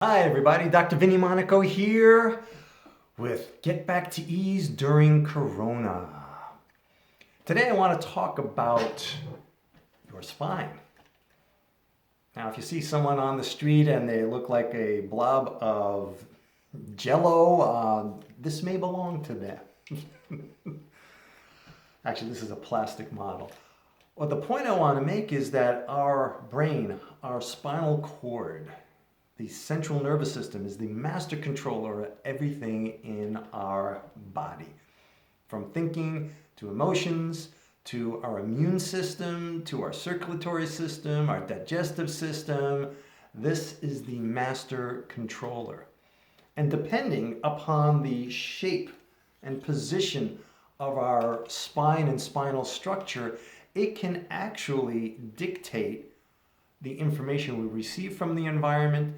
Hi everybody, Dr. Vinnie Monaco here with Get Back to Ease During Corona. Today I want to talk about your spine. Now if you see someone on the street and they look like a blob of jello, this may belong to them. Actually, this is a plastic model. Well, the point I want to make is that our brain, our spinal cord, the central nervous system is the master controller of everything in our body. From thinking to emotions, to our immune system, to our circulatory system, our digestive system. This is the master controller. And depending upon the shape and position of our spine and spinal structure, it can actually dictate the information we receive from the environment,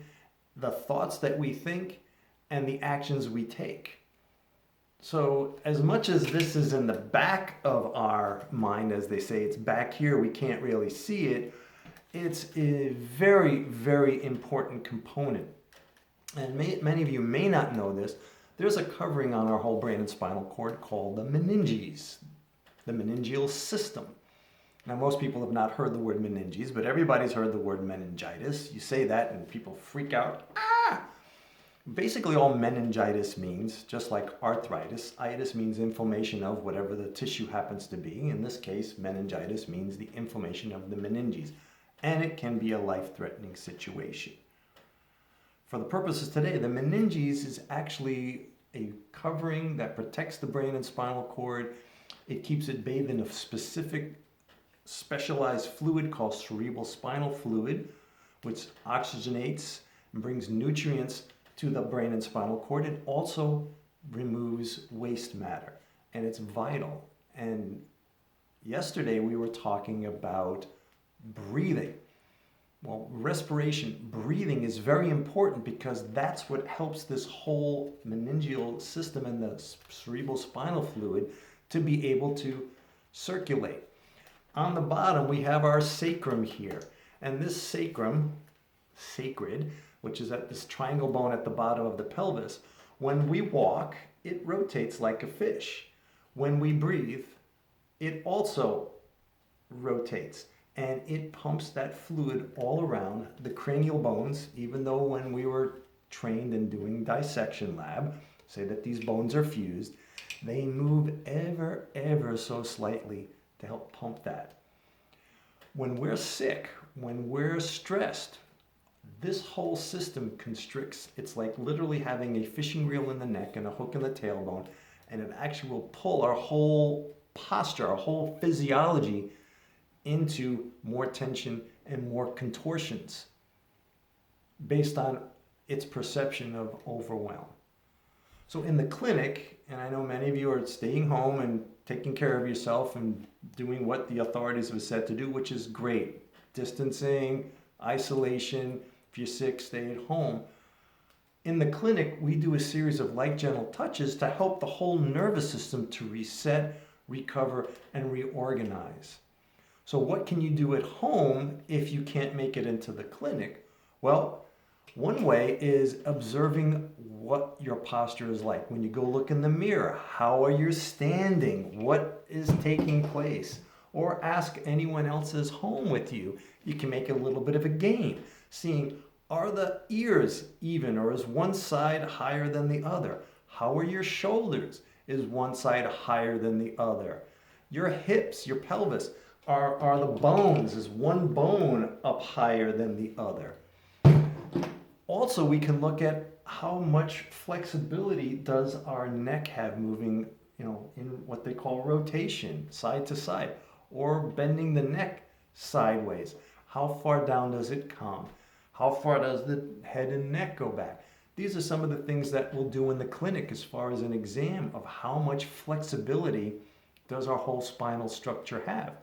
the thoughts that we think, and the actions we take. So as much as this is in the back of our mind, as they say, it's back here, we can't really see it, it's a very, very important component. And many of you may not know this, there's a covering on our whole brain and spinal cord called the meninges, the meningeal system. Now, most people have not heard the word meninges, but everybody's heard the word meningitis. You say that and people freak out. Ah! Basically, all meningitis means, just like arthritis, itis means inflammation of whatever the tissue happens to be. In this case, meningitis means the inflammation of the meninges, and it can be a life-threatening situation. For the purposes today, the meninges is actually a covering that protects the brain and spinal cord. It keeps it bathed in a specific specialized fluid called cerebral spinal fluid, which oxygenates and brings nutrients to the brain and spinal cord. It also removes waste matter, and it's vital. And yesterday we were talking about breathing. Well, respiration, breathing is very important because that's what helps this whole meningeal system and the cerebral spinal fluid to be able to circulate. On the bottom, we have our sacrum here. And this sacrum, sacred, which is at this triangle bone at the bottom of the pelvis, when we walk, it rotates like a fish. When we breathe, it also rotates. And it pumps that fluid all around the cranial bones, even though when we were trained in doing dissection lab, say that these bones are fused, they move ever so slightly to help pump that. When we're sick, when we're stressed, this whole system constricts. It's like literally having a fishing reel in the neck and a hook in the tailbone, and it actually will pull our whole posture, our whole physiology into more tension and more contortions based on its perception of overwhelm. So in the clinic, and I know many of you are staying home and taking care of yourself and doing what the authorities have said to do, which is great. Distancing, isolation, if you're sick, stay at home. In the clinic, we do a series of light, gentle touches to help the whole nervous system to reset, recover, and reorganize. So what can you do at home if you can't make it into the clinic? Well, one way is observing what your posture is like. When you go look in the mirror, how are you standing? What is taking place? Or ask anyone else's home with you. You can make a little bit of a game, seeing are the ears even, or is one side higher than the other? How are your shoulders? Is one side higher than the other? Your hips, your pelvis, are the bones, is one bone up higher than the other? Also, we can look at how much flexibility does our neck have moving, in what they call rotation, side to side, or bending the neck sideways. How far down does it come? How far does the head and neck go back? These are some of the things that we'll do in the clinic as far as an exam of how much flexibility does our whole spinal structure have.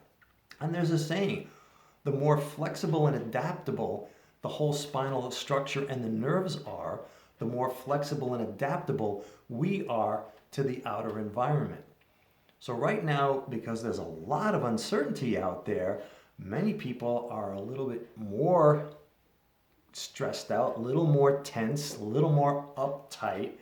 And there's a saying, the more flexible and adaptable the whole spinal structure and the nerves are, the more flexible and adaptable we are to the outer environment. So right now, because there's a lot of uncertainty out there, many people are a little bit more stressed out, a little more tense, a little more uptight.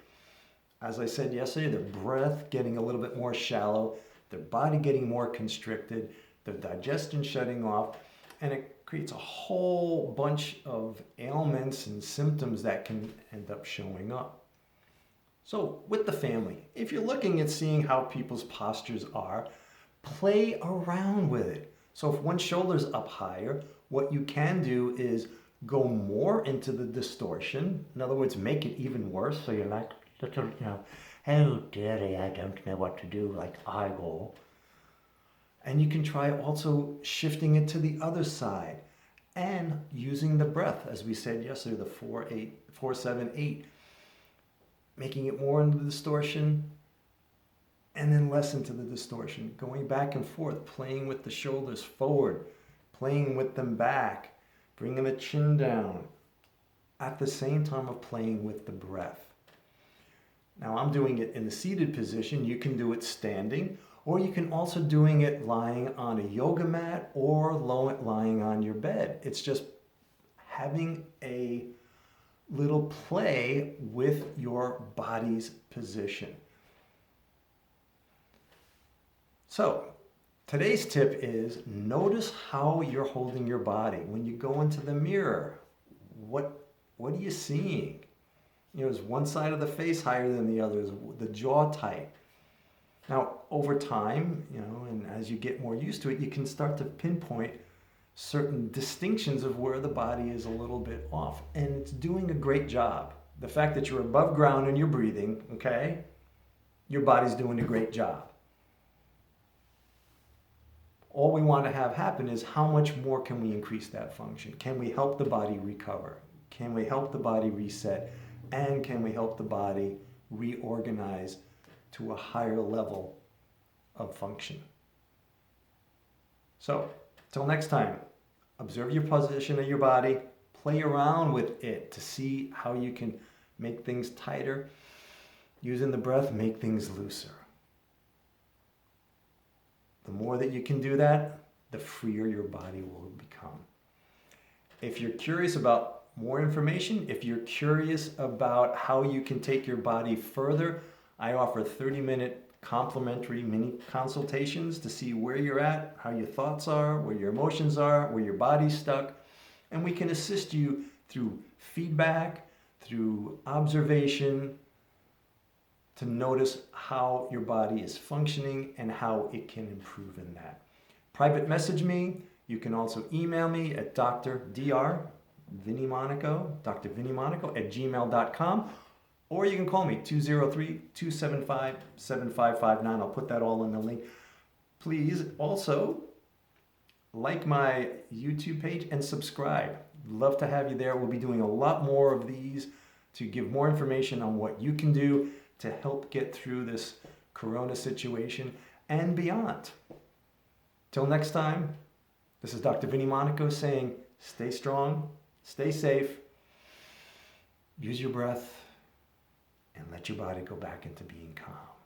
As I said yesterday, their breath getting a little bit more shallow, their body getting more constricted, their digestion shutting off, and it creates a whole bunch of ailments and symptoms that can end up showing up. So with the family, if you're looking at seeing how people's postures are, play around with it. So if one shoulder's up higher, what you can do is go more into the distortion. In other words, make it even worse. So you're like, oh dearie, I don't know what to do, like I go. And you can try also shifting it to the other side and using the breath, as we said yesterday, the 4-7-8, making it more into the distortion and then less into the distortion, going back and forth, playing with the shoulders forward, playing with them back, bringing the chin down, at the same time of playing with the breath. Now I'm doing it in the seated position. You can do it standing, or you can also doing it lying on a yoga mat or lying on your bed. It's just having a little play with your body's position. So today's tip is notice how you're holding your body. When you go into the mirror, what are you seeing? Is one side of the face higher than the other? Is the jaw tight? Now, over time, and as you get more used to it, you can start to pinpoint certain distinctions of where the body is a little bit off. And it's doing a great job. The fact that you're above ground and you're breathing, okay, your body's doing a great job. All we want to have happen is how much more can we increase that function? Can we help the body recover? Can we help the body reset? And can we help the body reorganize to a higher level of function? So, till next time, observe your position of your body, play around with it to see how you can make things tighter. Using the breath, make things looser. The more that you can do that, the freer your body will become. If you're curious about more information, if you're curious about how you can take your body further, I offer 30-minute complimentary mini consultations to see where you're at, how your thoughts are, where your emotions are, where your body's stuck. And we can assist you through feedback, through observation, to notice how your body is functioning and how it can improve in that. Private message me. You can also email me at Dr. Vinnie @gmail.com, or you can call me 203-275-7559. I'll put that all in the link. Please also like my YouTube page and subscribe. Love to have you there. We'll be doing a lot more of these to give more information on what you can do to help get through this corona situation and beyond. Till next time, this is Dr. Vinnie saying, stay strong, stay safe, use your breath, and let your body go back into being calm.